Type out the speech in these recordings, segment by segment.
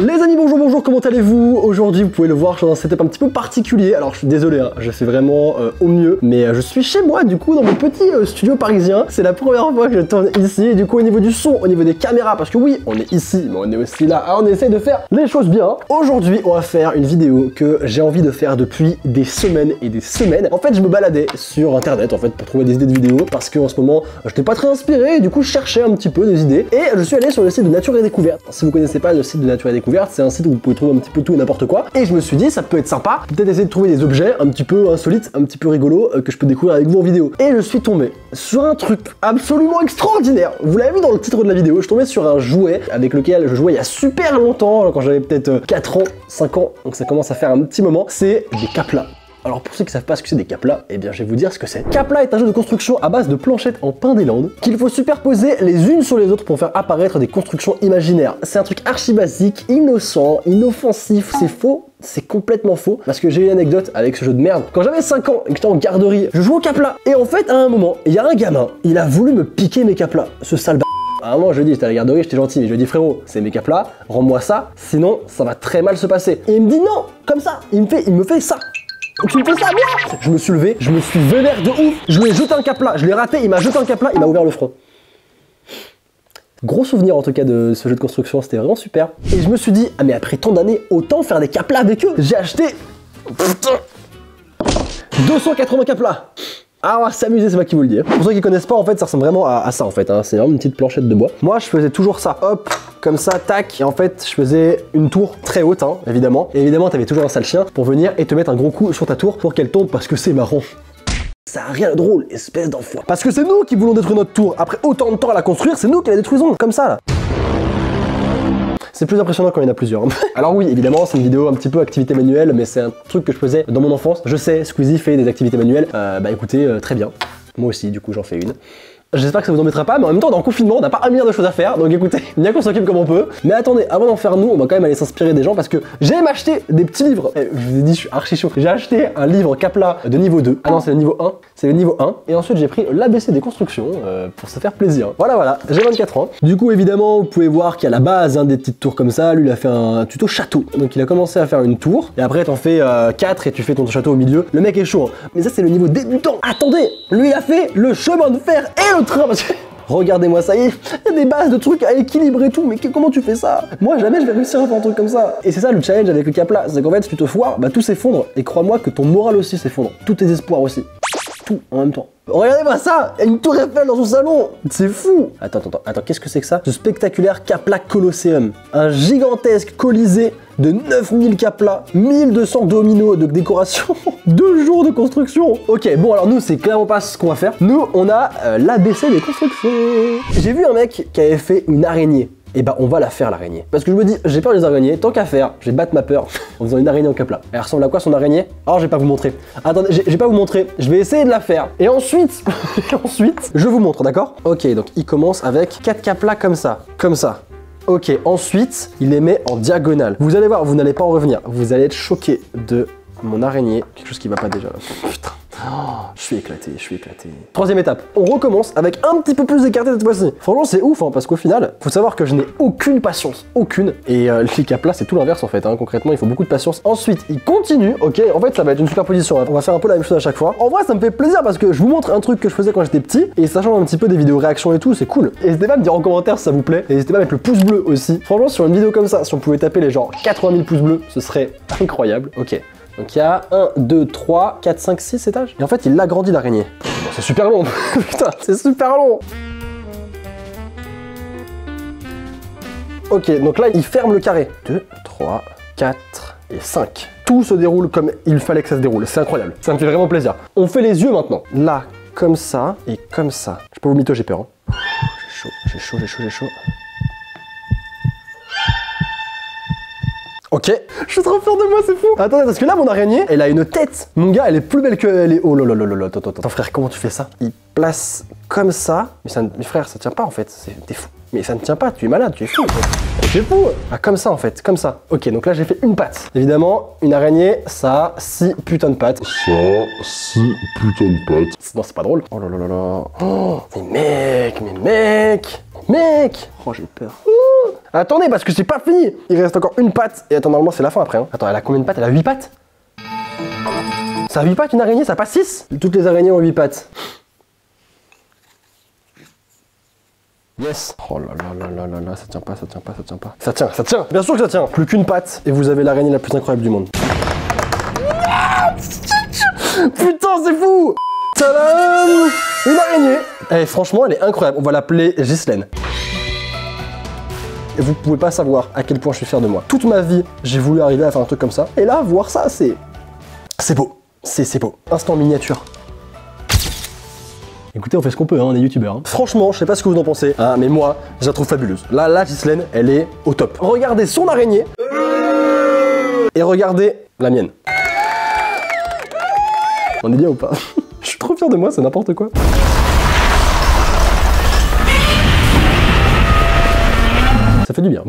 Les amis, bonjour, bonjour, comment allez-vous? Aujourd'hui, vous pouvez le voir, je suis dans un setup un petit peu particulier. Alors, je suis désolé, hein, je fais vraiment au mieux, mais je suis chez moi, du coup, dans mon petit studio parisien. C'est la première fois que je tourne ici, et du coup, au niveau du son, au niveau des caméras, parce que oui, on est ici, mais on est aussi là, on essaie de faire les choses bien. Aujourd'hui, on va faire une vidéo que j'ai envie de faire depuis des semaines et des semaines. En fait, je me baladais sur internet, en fait, pour trouver des idées de vidéos, parce qu'en ce moment, je n'étais pas très inspiré, et du coup, je cherchais un petit peu des idées, et je suis allé sur le site de Nature et Découverte. Si vous connaissez pas le site de Nature et Découverte, c'est un site où vous pouvez trouver un petit peu tout et n'importe quoi, et je me suis dit, ça peut être sympa, peut-être essayer de trouver des objets un petit peu insolites, un petit peu rigolos, que je peux découvrir avec vous en vidéo. Et je suis tombé sur un truc absolument extraordinaire. Vous l'avez vu dans le titre de la vidéo, je suis tombé sur un jouet avec lequel je jouais il y a super longtemps, quand j'avais peut-être 4 ans, 5 ans, donc ça commence à faire un petit moment, c'est des caplas. Alors pour ceux qui savent pas ce que c'est des caplas, eh bien je vais vous dire ce que c'est. Capla est un jeu de construction à base de planchettes en pin des Landes qu'il faut superposer les unes sur les autres pour faire apparaître des constructions imaginaires. C'est un truc archi basique, innocent, inoffensif, c'est faux. C'est complètement faux, parce que j'ai une anecdote avec ce jeu de merde. Quand j'avais 5 ans et que j'étais en garderie, je jouais au capla. Et en fait, à un moment, il y a un gamin, il a voulu me piquer mes caplas, ce sale b***. À un moment, je lui dis, j'étais à la garderie, j'étais gentil, mais je lui dis, frérot, c'est mes caplas, rends-moi ça, sinon ça va très mal se passer. Et il me dit non, comme ça, il me fait ça. Tu me fais ça, bien. Je me suis levé, je me suis vénère de ouf, je lui ai jeté un capla, je l'ai raté, il m'a jeté un capla, il m'a ouvert le front. Gros souvenir en tout cas de ce jeu de construction, c'était vraiment super. Et je me suis dit, ah mais après tant d'années, autant faire des caplas avec eux. J'ai acheté 280 caplas. Ah, on va s'amuser, c'est moi qui vous le dis. Pour ceux qui connaissent pas, en fait, ça ressemble vraiment à ça, en fait. Hein. C'est vraiment une petite planchette de bois. Moi, je faisais toujours ça. Hop, comme ça, tac. Et en fait, je faisais une tour très haute, hein, évidemment. Et évidemment, t'avais toujours un sale chien pour venir et te mettre un gros coup sur ta tour pour qu'elle tombe parce que c'est marrant. Ça a rien de drôle, espèce d'enfoiré. Parce que c'est nous qui voulons détruire notre tour. Après autant de temps à la construire, c'est nous qui la détruisons. Comme ça, là. C'est plus impressionnant quand il y en a plusieurs. Alors oui, évidemment, c'est une vidéo un petit peu activité manuelle, mais c'est un truc que je faisais dans mon enfance. Je sais, Squeezie fait des activités manuelles. Bah écoutez, très bien. Moi aussi, du coup, j'en fais une. J'espère que ça vous embêtera pas, mais en même temps, dans le confinement, on n'a pas un milliard de choses à faire, donc écoutez, bien qu'on s'occupe comme on peut. Mais attendez, avant d'en faire nous, on va quand même aller s'inspirer des gens parce que j'ai m'acheté des petits livres. Et je vous ai dit, je suis archi chaud. J'ai acheté un livre Capla de niveau 2. Ah non, c'est le niveau 1. C'est le niveau 1. Et ensuite, j'ai pris l'ABC des constructions pour se faire plaisir. Voilà, j'ai 24 ans. Du coup, évidemment, vous pouvez voir qu'à la base, des petites tours comme ça, lui, il a fait un tuto château. Donc, il a commencé à faire une tour. Et après, t'en fais 4 et tu fais ton château au milieu. Le mec est chaud. Hein. Mais ça, c'est le niveau débutant. Attendez, lui, il a fait le chemin de fer et le train parce que... Regardez-moi ça y est, il y a des bases de trucs à équilibrer et tout, mais comment tu fais ça? Moi jamais je vais réussir à faire un truc comme ça. Et c'est ça le challenge avec le capla, c'est qu'en fait si tu te foires, bah tout s'effondre. Et crois-moi que ton moral aussi s'effondre, tous tes espoirs aussi. Tout en même temps. Regardez-moi ça, il y a une tour Eiffel dans son salon, c'est fou. Attends, qu'est-ce que c'est que ça? Ce spectaculaire Capla Colosseum, un gigantesque colisée de 9000 caplas, 1200 dominos de décoration, 2 jours de construction. Ok, bon alors nous c'est clairement pas ce qu'on va faire. Nous on a l'ABC des constructions. J'ai vu un mec qui avait fait une araignée. Et bah on va la faire l'araignée. Parce que je me dis, j'ai peur des araignées, tant qu'à faire, je vais battre ma peur en faisant une araignée en capla. Elle ressemble à quoi son araignée? Alors je vais pas vous montrer. Attendez, je vais pas vous montrer, je vais essayer de la faire. Et ensuite, je vous montre, d'accord? Ok, donc il commence avec 4 caplas comme ça. Ok, ensuite, il les met en diagonale. Vous allez voir, vous n'allez pas en revenir. Vous allez être choqué de mon araignée. Quelque chose qui va pas déjà. Putain. Oh, je suis éclaté. Troisième étape, on recommence avec un petit peu plus écarté cette fois-ci. Franchement, c'est ouf, hein, parce qu'au final, faut savoir que je n'ai aucune patience, aucune. Et les caplas, c'est tout l'inverse en fait, hein. Concrètement, il faut beaucoup de patience. Ensuite, il continue, ok, en fait, ça va être une superposition. Hein. On va faire un peu la même chose à chaque fois. En vrai, ça me fait plaisir parce que je vous montre un truc que je faisais quand j'étais petit, et ça change un petit peu des vidéos réactions et tout, c'est cool. N'hésitez pas à me dire en commentaire si ça vous plaît, et n'hésitez pas à mettre le pouce bleu aussi. Franchement, sur une vidéo comme ça, si on pouvait taper les genre 80 000 pouces bleus, ce serait incroyable. Ok. Donc il y a 1, 2, 3, 4, 5, 6 étages. Et en fait, il l'agrandit l'araignée. Bon, c'est super long. Putain, c'est super long. Ok, donc là, il ferme le carré. 2, 3, 4 et 5. Tout se déroule comme il fallait que ça se déroule. C'est incroyable. Ça me fait vraiment plaisir. On fait les yeux maintenant. Là, comme ça et comme ça. Je peux vous mytho, j'ai peur. Hein. J'ai chaud. Ok, je suis trop fier de moi, c'est fou. Attendez, parce que là, mon araignée, elle a une tête. Mon gars, elle est plus belle qu'elle est. Oh là, attends, frère, comment tu fais ça? Il place comme ça. Mais frère, ça tient pas en fait. T'es fou. Mais ça ne tient pas, tu es malade, tu es fou. Tu es fou. Ah, comme ça en fait, comme ça. Ok, donc là, j'ai fait une patte. Évidemment, une araignée, ça a 6 putains de pattes. Ça, 6 putains de pattes. Non, c'est pas drôle. Oh là là. Oh, mais mec. Oh, j'ai peur. Attendez, parce que c'est pas fini. Il reste encore une patte. Et attends, normalement, c'est la fin après. Hein. Attends, elle a combien de pattes? Elle a 8 pattes? Ça a 8 pattes une araignée, ça a pas 6? Toutes les araignées ont 8 pattes. Yes. Oh là là là là là là, ça tient pas, ça tient pas, ça tient pas. Ça tient, ça tient. Bien sûr que ça tient. Plus qu'une patte et vous avez l'araignée la plus incroyable du monde. Putain, c'est fou. Tadam! Une araignée. Et franchement, elle est incroyable. On va l'appeler Ghislaine. Et vous pouvez pas savoir à quel point je suis fier de moi. Toute ma vie, j'ai voulu arriver à faire un truc comme ça. Et là, voir ça, c'est beau. C'est beau. Instant miniature. Écoutez, on fait ce qu'on peut, hein, on est youtubeurs. Hein. Franchement, je sais pas ce que vous en pensez, hein, mais moi, je la trouve fabuleuse. Là, la Ghislaine, elle est au top. Regardez son araignée. Et regardez la mienne. On est bien ou pas? Je suis trop fier de moi, c'est n'importe quoi. Ça fait du bien.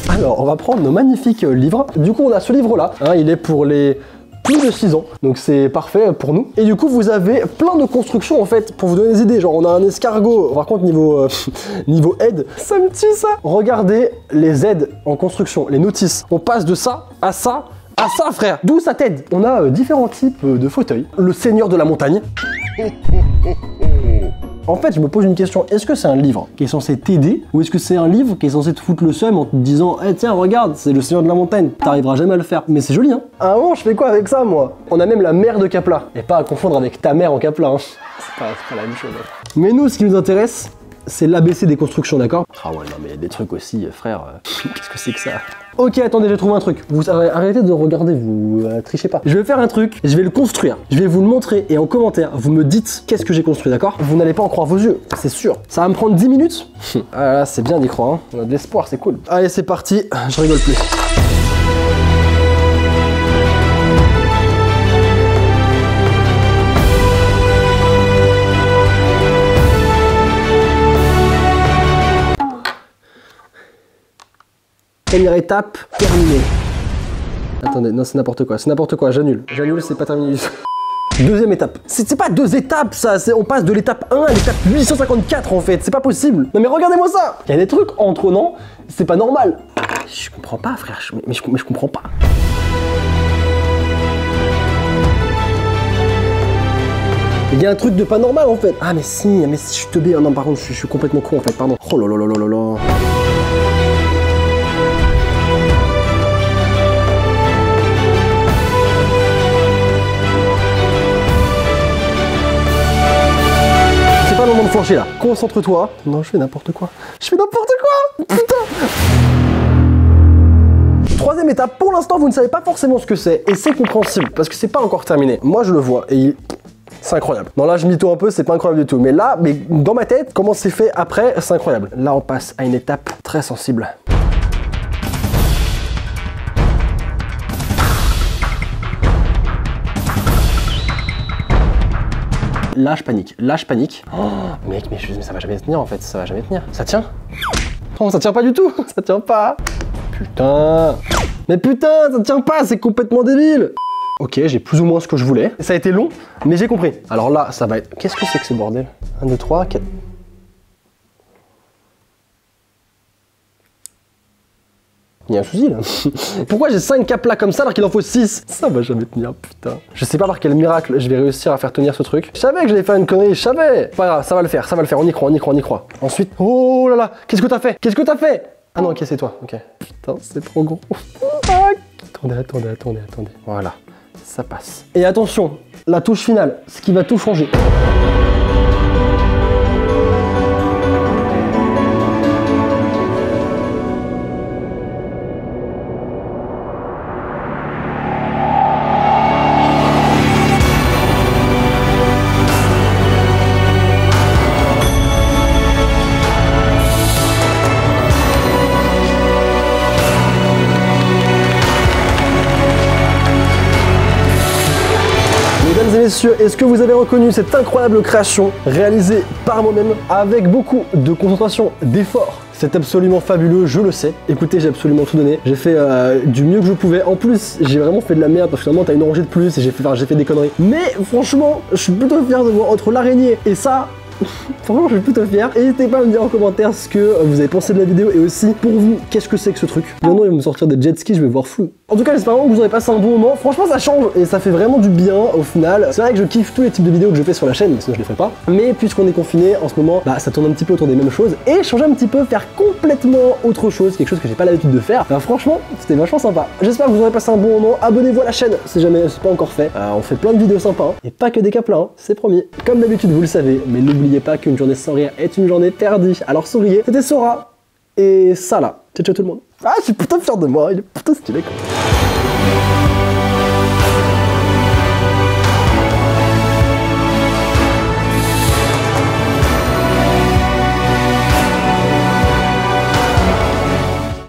Alors, on va prendre nos magnifiques livres. Du coup, on a ce livre-là. Hein, il est pour les plus de 6 ans. Donc, c'est parfait pour nous. Et du coup, vous avez plein de constructions, en fait, pour vous donner des idées. Genre, on a un escargot. Par contre, niveau aide, ça me tue, ça. Regardez les aides en construction, les notices. On passe de ça à ça. Ah ça frère, d'où ça t'aide? On a différents types de fauteuils. Le seigneur de la montagne. En fait, je me pose une question, est-ce que c'est un livre qui est censé t'aider ou est-ce que c'est un livre qui est censé te foutre le seum en te disant « Eh tiens, regarde, c'est le seigneur de la montagne, t'arriveras jamais à le faire ». Mais c'est joli, hein. À un moment, je fais quoi avec ça, moi? On a même la mère de Capla. Et pas à confondre avec ta mère en Capla, hein. C'est pas la même chose. Hein. Mais nous, ce qui nous intéresse, c'est l'ABC des constructions, d'accord? Ah ouais, non mais des trucs aussi, frère, qu'est-ce que c'est que ça? Ok, attendez, j'ai trouvé un truc. Vous arrêtez de regarder, vous trichez pas. Je vais faire un truc, je vais le construire. Je vais vous le montrer et en commentaire, vous me dites qu'est-ce que j'ai construit, d'accord? Vous n'allez pas en croire vos yeux, c'est sûr. Ça va me prendre 10 minutes. Ah là, c'est bien d'y croire, hein. On a de l'espoir, c'est cool. Allez, c'est parti, je rigole plus. Première étape, terminée. Attendez, non c'est n'importe quoi, j'annule. J'annule, c'est pas terminé du tout. Deuxième étape. C'est pas 2 étapes ça, on passe de l'étape 1 à l'étape 854 en fait, c'est pas possible. Non mais regardez-moi ça. Il y a des trucs entre, non? C'est pas normal. Je comprends pas frère, mais je comprends pas. Il y a un truc de pas normal en fait. Ah mais si, je suis teubé. Non par contre, je suis complètement con en fait, pardon. Oh là là là là là. Pas le moment de flancher là. Concentre-toi. Non, je fais n'importe quoi. Putain. Troisième étape, pour l'instant, vous ne savez pas forcément ce que c'est. Et c'est compréhensible, parce que c'est pas encore terminé. Moi, je le vois, et c'est incroyable. Non, là, je mytho un peu, c'est pas incroyable du tout. Mais là, dans ma tête, comment c'est fait après, c'est incroyable. Là, on passe à une étape très sensible. Là, je panique. Oh, mec, mais ça va jamais tenir en fait, ça va jamais tenir. Ça tient? Non, ça tient pas du tout, ça tient pas. Putain. Mais putain, ça tient pas, c'est complètement débile. Ok, j'ai plus ou moins ce que je voulais. Ça a été long, mais j'ai compris. Alors là, ça va être... Qu'est-ce que c'est que ce bordel? 1, 2, 3, 4... Il y a un souci là. Pourquoi j'ai 5 capes là comme ça alors qu'il en faut 6? Ça va jamais tenir, putain. Je sais pas par quel miracle je vais réussir à faire tenir ce truc. Je savais que j'allais faire une connerie, je savais. Pas grave, ça va le faire, on y croit. Ensuite, oh là là, qu'est-ce que t'as fait? Ah non, ok, c'est toi, ok. Putain, c'est trop gros. Attendez. Voilà, ça passe. Et attention, la touche finale, ce qui va tout changer. Mesdames et messieurs, est-ce que vous avez reconnu cette incroyable création réalisée par moi-même avec beaucoup de concentration, d'effort? C'est absolument fabuleux, je le sais. Écoutez, j'ai absolument tout donné. J'ai fait du mieux que je pouvais. En plus, j'ai vraiment fait de la merde parce que finalement, t'as une rangée de plus et j'ai fait des conneries. Mais franchement, je suis plutôt fier de voir entre l'araignée et ça. Franchement, je suis plutôt fier. N'hésitez pas à me dire en commentaire ce que vous avez pensé de la vidéo et aussi pour vous, qu'est-ce que c'est que ce truc. Bientôt, il va me sortir des jet skis, je vais voir flou. En tout cas, j'espère vraiment que vous aurez passé un bon moment. Franchement, ça change et ça fait vraiment du bien au final. C'est vrai que je kiffe tous les types de vidéos que je fais sur la chaîne, sinon je les ferais pas. Mais puisqu'on est confiné en ce moment, bah ça tourne un petit peu autour des mêmes choses et changer un petit peu, faire complètement autre chose, quelque chose que j'ai pas l'habitude de faire. Bah, franchement, c'était vachement sympa. J'espère que vous aurez passé un bon moment. Abonnez-vous à la chaîne si jamais c'est pas encore fait. On fait plein de vidéos sympas et pas que des cas pleins, c'est promis. Comme d'habitude, vous le savez, mais n'oubliez pas qu'une journée sans rire est une journée perdue. Alors souriez, c'était Sora et ça là. Ciao ciao tout le monde. Ah, je suis putain fier de moi, il est putain stylé quoi.